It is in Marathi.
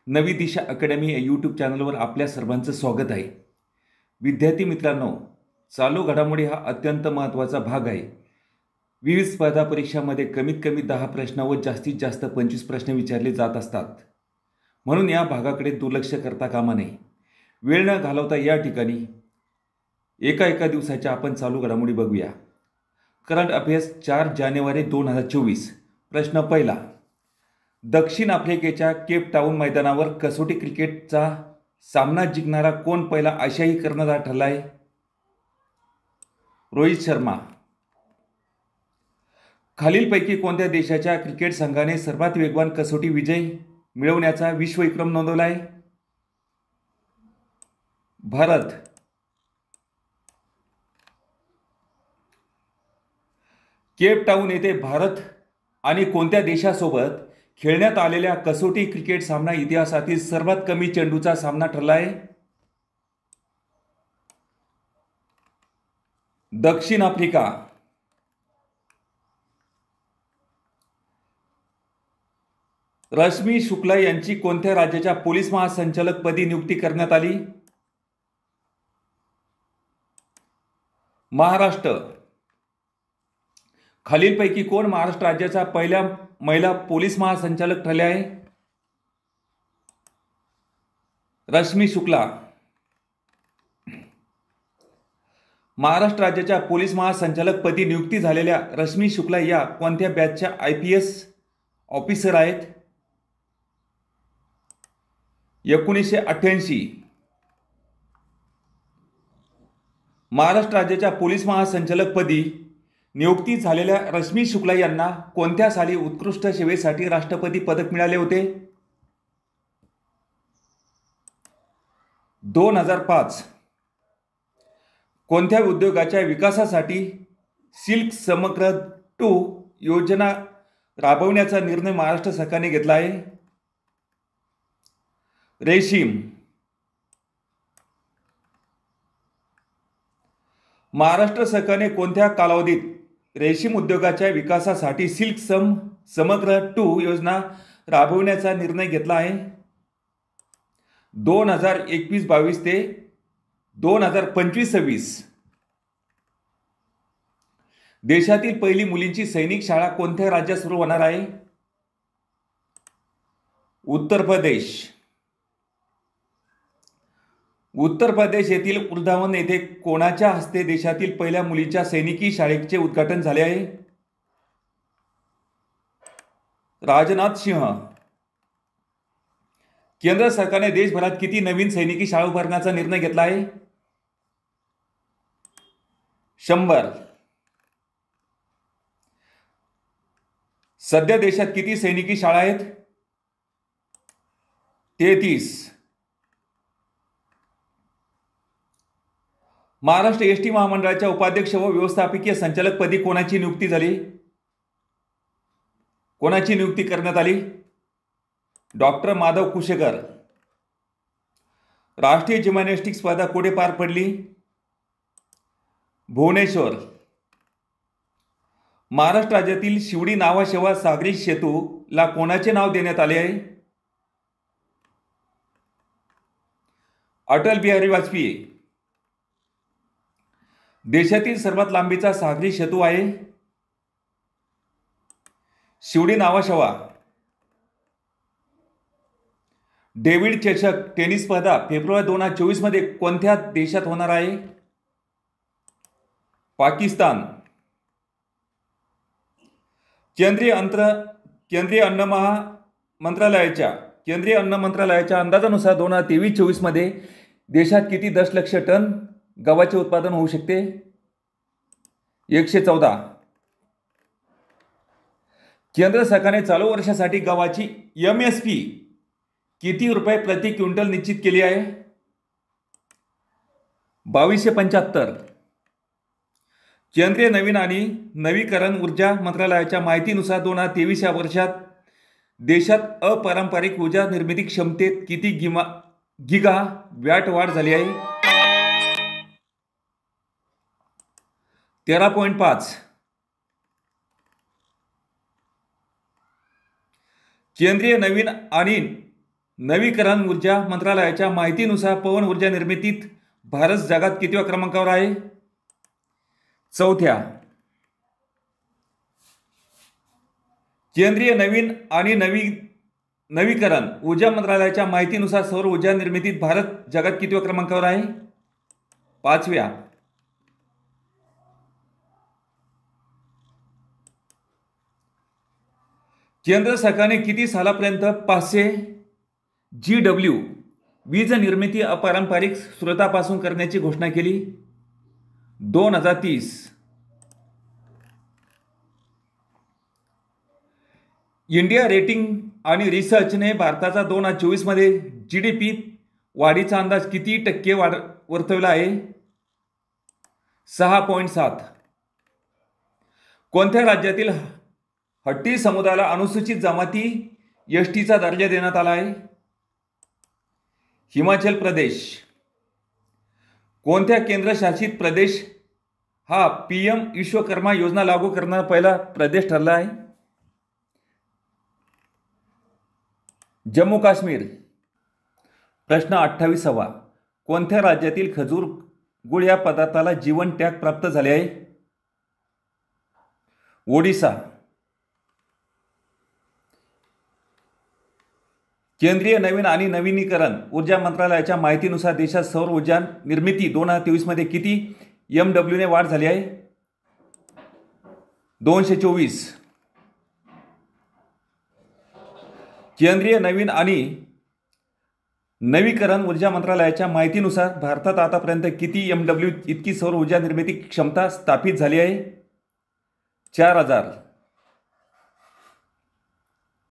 नवी दिशा अकॅडमी या यूट्यूब चॅनलवर आपल्या सर्वांचं स्वागत आहे. विद्यार्थी मित्रांनो, चालू घडामोडी हा अत्यंत महत्त्वाचा भाग आहे. विविध स्पर्धा परीक्षांमध्ये कमीत कमी 10 प्रश्न व जास्तीत जास्त 25 प्रश्न विचारले जात असतात. म्हणून या भागाकडे दुर्लक्ष करता कामा नये. वेळ न घालवता या ठिकाणी एका दिवसाच्या आपण चालू घडामोडी बघूया. करंट अफेअर्स 4 जानेवारी 2024. प्रश्न पहिला. दक्षिण आफ्रिकेच्या केप टाऊन मैदानावर कसोटी क्रिकेटचा सामना जिंकणारा कोण पहिला आशियाई कर्णधार ठरला आहे? रोहित शर्मा. खालीलपैकी कोणत्या देशाच्या क्रिकेट संघाने सर्वात वेगवान कसोटी विजय मिळवण्याचा विश्वविक्रम नोंदवला आहे? भारत. केप टाऊन येथे भारत आणि कोणत्या देशासोबत खेळण्यात आलेल्या कसोटी क्रिकेट सामना इतिहासातील सर्वात कमी चेंडूचा सामना ठरला आहे? दक्षिण आफ्रिका. रश्मी शुक्ला यांची कोणत्या राज्याच्या पोलीस महासंचालकपदी नियुक्ती करण्यात आली? महाराष्ट्र. खालीलपैकी कोण महाराष्ट्र राज्याच्या पहिल्या महिला पोलीस महासंचालक ठरल्या आहे? रश्मी शुक्ला. महाराष्ट्र राज्याच्या पोलीस महासंचालक पदी नियुक्ती झालेल्या रश्मी शुक्ला या कोणत्या बॅचच्या IPS ऑफिसर आहेत? 1988. महाराष्ट्र राज्याच्या पोलीस महासंचालक पदी नियुक्ती झालेल्या रश्मी शुक्ला यांना कोणत्या साली उत्कृष्ट सेवेसाठी राष्ट्रपती पदक मिळाले होते? 2005. कोणत्या उद्योगाच्या विकासासाठी सिल्क समग्र 2 योजना राबवण्याचा निर्णय महाराष्ट्र सरकारने घेतला आहे? रेशीम. महाराष्ट्र सरकारने कोणत्या कालावधीत रेशीम उद्योगाच्या विकासासाठी सिल्क समग्र 2 योजना राबवण्याचा निर्णय घेतला आहे? 2021-22 ते 2025-26. देशातील पहिली मुलींची सैनिक शाळा कोणत्या राज्यात सुरू होणार आहे? उत्तर प्रदेश. उत्तर प्रदेश येथील वृंदावन येथे कोणाच्या हस्ते देशातील पहिल्या मुलीच्या सैनिकी शाळेचे उद्घाटन झाले आहे? राजनाथ सिंह. केंद्र सरकारने देशभरात किती नवीन सैनिकी शाळा उभारण्याचा निर्णय घेतला आहे? 100. सध्या देशात किती सैनिकी शाळा आहेत? 33. महाराष्ट्र ST महामंडळाच्या उपाध्यक्ष व व्यवस्थापकीय संचालक पदी कोणाची नियुक्ती झाली? कोणाची नियुक्ती करण्यात आली? डॉक्टर माधव कुशेकर. राष्ट्रीय जिम्नॅस्टिक्स स्पर्धा कुठे पार पडली? भुवनेश्वर. महाराष्ट्र राज्यातील शिवडी नावाशेवा सागरी सेतूला कोणाचे नाव देण्यात आले आहे? अटल बिहारी वाजपेयी. देशातील सर्वात लांबीचा सागरी सेतू आहे? शिवडी नावाशेवा. डेव्हिड चषक टेनिस स्पर्धा फेब्रुवारी 2024 मध्ये कोणत्या देशात होणार आहे? पाकिस्तान. केंद्रीय अन्न मंत्रालयाच्या अंदाजानुसार 2023-24 मध्ये देशात किती दशलक्ष टन गव्हाचे उत्पादन होऊ शकते? 114. केंद्र सरकारने चालू वर्षासाठी गव्हाची MSP किती रुपये प्रति क्विंटल निश्चित केली आहे? 2275. केंद्रीय नवीन आणि नवीकरण ऊर्जा मंत्रालयाच्या माहितीनुसार 2023 या वर्षात देशात अपारंपरिक ऊर्जा निर्मिती क्षमतेत किती गिगावॅट वाढ झाली आहे? 13.5. केंद्रीय नवीन आणि नवीकरण ऊर्जा मंत्रालयाच्या माहितीनुसार पवन ऊर्जा निर्मितीत भारत जगात कितव्या क्रमांकावर आहे? चौथ्या. केंद्रीय नवीन आणि नवीकरण ऊर्जा मंत्रालयाच्या माहितीनुसार सौर ऊर्जा निर्मितीत भारत जगात कितव्या क्रमांकावर आहे? पाचव्या. केंद्र सरकारने किती सालापर्यंत 500 GW वीज निर्मिती अपारंपरिक स्रोतापासून करण्याची घोषणा केली? 2030. इंडिया रेटिंग आणि रिसर्चने भारताचा 2024 मध्ये GDP वाढीचा अंदाज किती टक्के वर्तवला आहे? 6.7. कोणत्या राज्यातील हट्टी समुदायाला अनुसूचित जमाती एसटीचा दर्जा देण्यात आला आहे? हिमाचल प्रदेश. कोणत्या केंद्रशासित प्रदेश हा PM विश्वकर्मा योजना लागू करणारा पहिला प्रदेश ठरला आहे? जम्मू काश्मीर. प्रश्न 28वा. कोणत्या राज्यातील खजूर गुळ या पदार्थाला जीवन टॅग प्राप्त झाले आहे? ओडिशा. केंद्रीय नवीन आणि नवीनीकरण ऊर्जा मंत्रालयाच्या माहितीनुसार देशात सौर ऊर्जा निर्मिती 2023 मध्ये किती MW ने वाढ झाली आहे? 224. केंद्रीय नवीन आणि नवीकरण ऊर्जा मंत्रालयाच्या माहितीनुसार भारतात आतापर्यंत किती MW इतकी सौर ऊर्जा निर्मिती क्षमता स्थापित झाली आहे? 4000.